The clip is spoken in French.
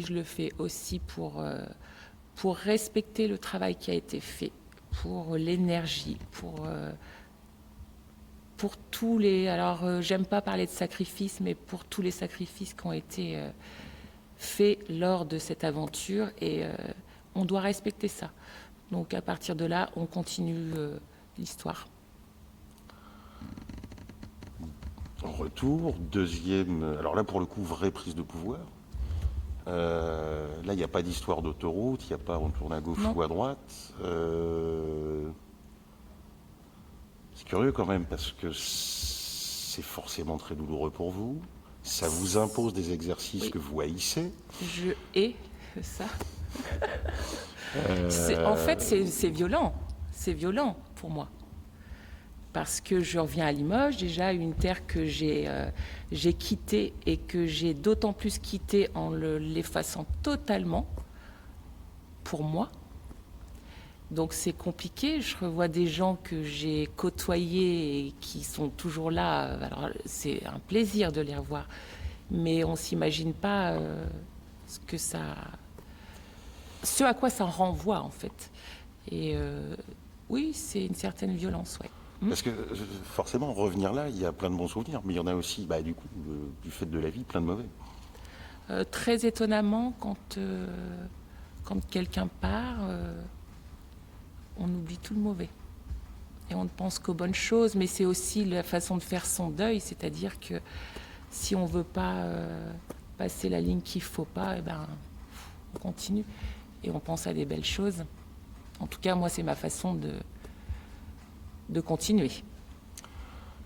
Je le fais aussi pour respecter le travail qui a été fait, pour l'énergie, pour tous les... Alors, j'aime pas parler de sacrifices, mais pour tous les sacrifices qui ont été faits lors de cette aventure. Et on doit respecter ça. Donc, à partir de là, on continue l'histoire. En retour, deuxième... Alors là, pour le coup, vraie prise de pouvoir. Là, il n'y a pas d'histoire d'autoroute, il n'y a pas on tourne à gauche Non. ou à droite. C'est curieux quand même parce que c'est forcément très douloureux pour vous. Ça vous impose des exercices Oui. que vous haïssez. Je hais ça. En fait, c'est violent. C'est violent pour moi. Parce que je reviens à Limoges, déjà une terre que j'ai quittée et que j'ai d'autant plus quittée en l'effaçant totalement pour moi. Donc c'est compliqué, je revois des gens que j'ai côtoyés et qui sont toujours là. Alors c'est un plaisir de les revoir, mais on ne s'imagine pas ce à quoi ça renvoie en fait. Et oui, c'est une certaine violence, ouais. Parce que forcément, revenir là, il y a plein de bons souvenirs, mais il y en a aussi, du coup, du fait de la vie, plein de mauvais. Très étonnamment, quand quelqu'un part, on oublie tout le mauvais. Et on ne pense qu'aux bonnes choses, mais c'est aussi la façon de faire son deuil, c'est-à-dire que si on ne veut pas passer la ligne qu'il ne faut pas, on continue et on pense à des belles choses. En tout cas, moi, c'est ma façon de continuer.